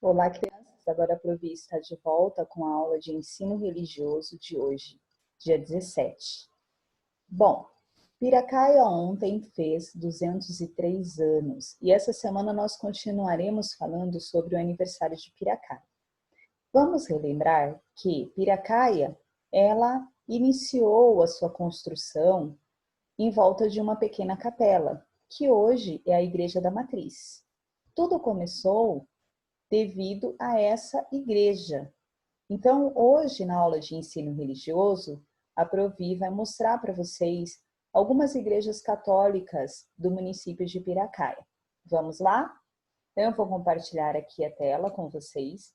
Olá, crianças! Agora a Provi está de volta com a aula de ensino religioso de hoje, dia 17. Bom, Piracaia ontem fez 203 anos e essa semana nós continuaremos falando sobre o aniversário de Piracaia. Vamos relembrar que Piracaia, ela iniciou a sua construção em volta de uma pequena capela, que hoje é a Igreja da Matriz. Tudo começou devido a essa igreja. Então, hoje, na aula de ensino religioso, a Provi vai mostrar para vocês algumas igrejas católicas do município de Piracaia. Vamos lá? Então, eu vou compartilhar aqui a tela com vocês.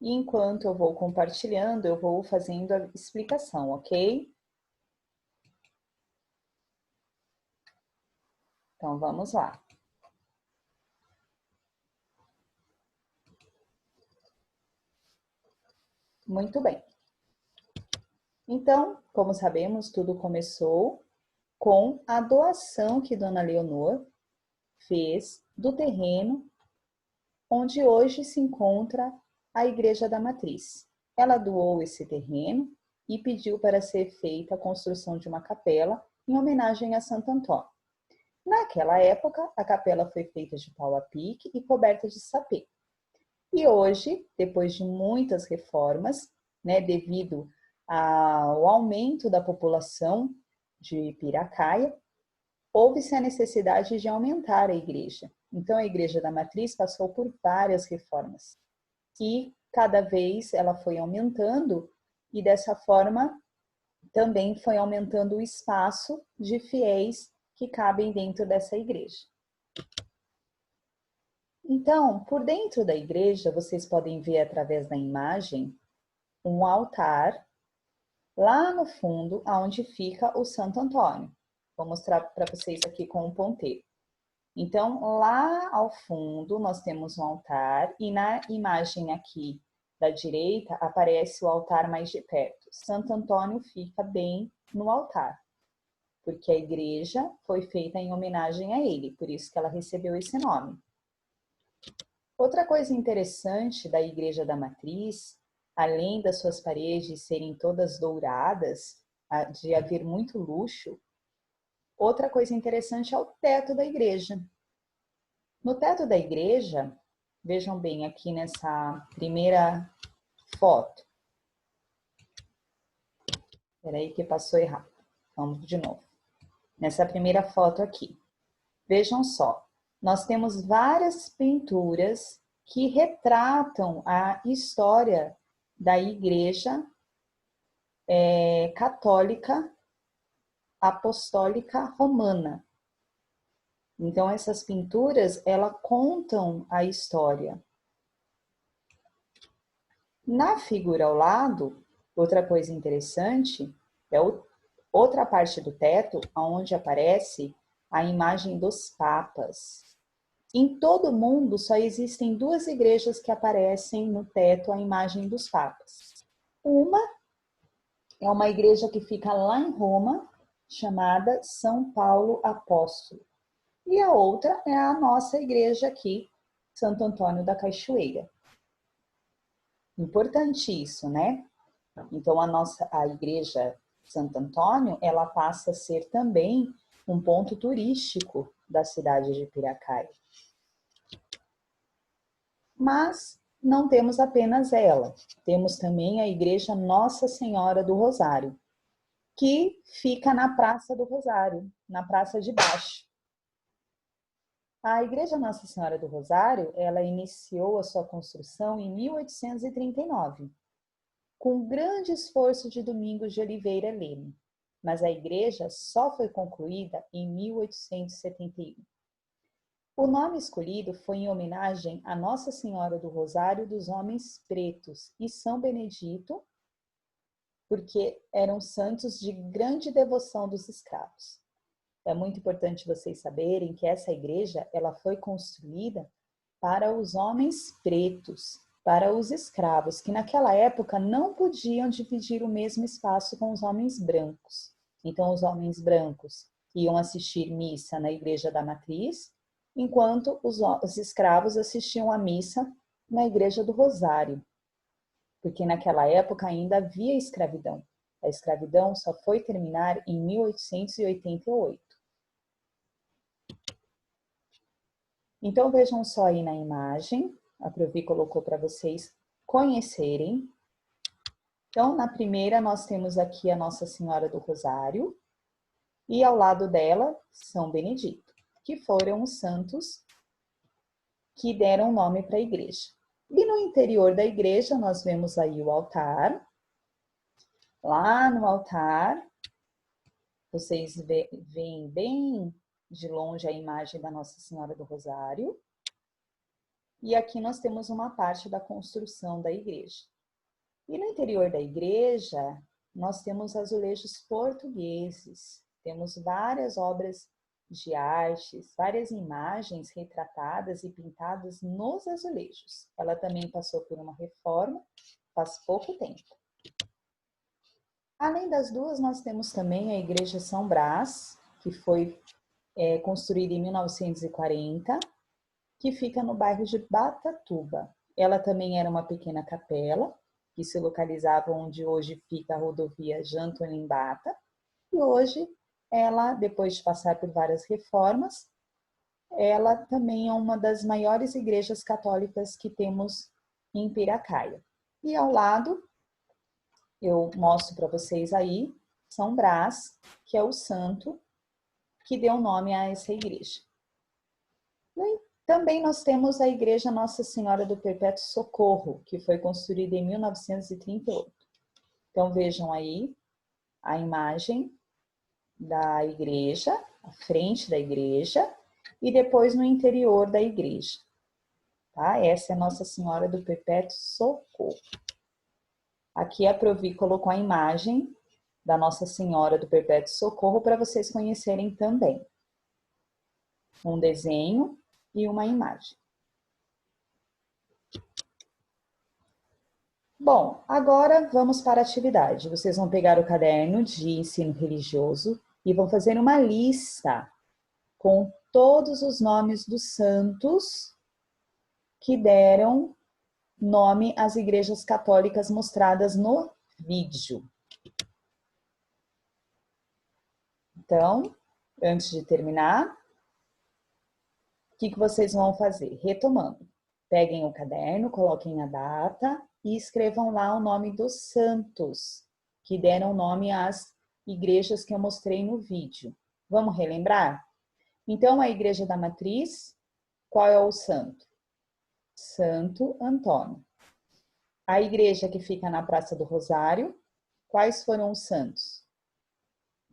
E enquanto eu vou compartilhando, eu vou fazendo a explicação, ok? Então, vamos lá. Muito bem. Então, como sabemos, tudo começou com a doação que Dona Leonor fez do terreno onde hoje se encontra a Igreja da Matriz. Ela doou esse terreno e pediu para ser feita a construção de uma capela em homenagem a Santo Antônio. Naquela época, a capela foi feita de pau a pique e coberta de sapê. E hoje, depois de muitas reformas, devido ao aumento da população de Piracaia, houve-se a necessidade de aumentar a igreja. Então, a Igreja da Matriz passou por várias reformas. E cada vez ela foi aumentando e dessa forma também foi aumentando o espaço de fiéis que cabem dentro dessa igreja. Então, por dentro da igreja, vocês podem ver através da imagem um altar lá no fundo, onde fica o Santo Antônio. Vou mostrar para vocês aqui com um ponteiro. Então, lá ao fundo, nós temos um altar e na imagem aqui da direita aparece o altar mais de perto. Santo Antônio fica bem no altar, porque a igreja foi feita em homenagem a ele, por isso que ela recebeu esse nome. Outra coisa interessante da Igreja da Matriz, além das suas paredes serem todas douradas, de haver muito luxo, outra coisa interessante é o teto da igreja. No teto da igreja, vejam bem aqui nessa primeira foto. Espera aí que passou errado. Vamos de novo. Nessa primeira foto aqui. Vejam só, nós temos várias pinturas que retratam a história da igreja católica apostólica romana. Então, essas pinturas, elas contam a história. Na figura ao lado, outra coisa interessante é outra parte do teto, onde aparece a imagem dos papas. Em todo o mundo, só existem duas igrejas que aparecem no teto a imagem dos papas. Uma é uma igreja que fica lá em Roma, chamada São Paulo Apóstolo. E a outra é a nossa igreja aqui, Santo Antônio da Cachoeira. Importante isso, né? Então, a igreja Santo Antônio, ela passa a ser também um ponto turístico da cidade de Piracaia. Mas não temos apenas ela, temos também a igreja Nossa Senhora do Rosário, que fica na Praça do Rosário, na Praça de Baixo. A Igreja Nossa Senhora do Rosário, ela iniciou a sua construção em 1839, com grande esforço de Domingos de Oliveira Leme, mas a igreja só foi concluída em 1871. O nome escolhido foi em homenagem a Nossa Senhora do Rosário dos Homens Pretos e São Benedito, porque eram santos de grande devoção dos escravos. É muito importante vocês saberem que essa igreja, ela foi construída para os homens pretos, para os escravos, que naquela época não podiam dividir o mesmo espaço com os homens brancos. Então, os homens brancos iam assistir missa na Igreja da Matriz enquanto os escravos assistiam à missa na Igreja do Rosário, porque naquela época ainda havia escravidão. A escravidão só foi terminar em 1888. Então vejam só aí na imagem, a Provi colocou para vocês conhecerem. Então, na primeira nós temos aqui a Nossa Senhora do Rosário e ao lado dela São Benedito, que foram os santos que deram nome para a igreja. E no interior da igreja nós vemos aí o altar. Lá no altar, vocês veem bem de longe a imagem da Nossa Senhora do Rosário. E aqui nós temos uma parte da construção da igreja. E no interior da igreja, nós temos azulejos portugueses. Temos várias obras de artes, várias imagens retratadas e pintadas nos azulejos. Ela também passou por uma reforma faz pouco tempo. Além das duas, nós temos também a Igreja São Brás, que foi construída em 1940, que fica no bairro de Batatuba. Ela também era uma pequena capela, que se localizava onde hoje fica a rodovia Janto-Limbata, e hoje ela, depois de passar por várias reformas, ela também é uma das maiores igrejas católicas que temos em Piracaia. E ao lado, eu mostro para vocês aí, São Brás, que é o santo que deu nome a essa igreja. E também nós temos a Igreja Nossa Senhora do Perpétuo Socorro, que foi construída em 1938. Então vejam aí a imagem da igreja, a frente da igreja, e depois no interior da igreja. Tá? Essa é Nossa Senhora do Perpétuo Socorro. Aqui a Provi colocou a imagem da Nossa Senhora do Perpétuo Socorro para vocês conhecerem também. Um desenho e uma imagem. Bom, agora vamos para a atividade. Vocês vão pegar o caderno de ensino religioso e vão fazer uma lista com todos os nomes dos santos que deram nome às igrejas católicas mostradas no vídeo. Então, antes de terminar, o que vocês vão fazer? Retomando. Peguem o caderno, coloquem a data e escrevam lá o nome dos santos que deram nome às igrejas que eu mostrei no vídeo. Vamos relembrar? Então, a Igreja da Matriz, qual é o santo? Santo Antônio. A igreja que fica na Praça do Rosário, quais foram os santos?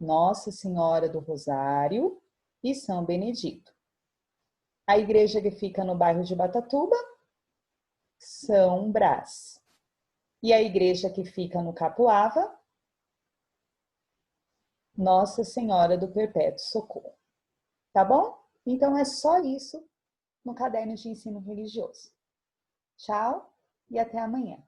Nossa Senhora do Rosário e São Benedito. A igreja que fica no bairro de Batatuba, São Brás. E a igreja que fica no Capuava, Nossa Senhora do Perpétuo Socorro. Tá bom? Então é só isso no caderno de ensino religioso. Tchau e até amanhã.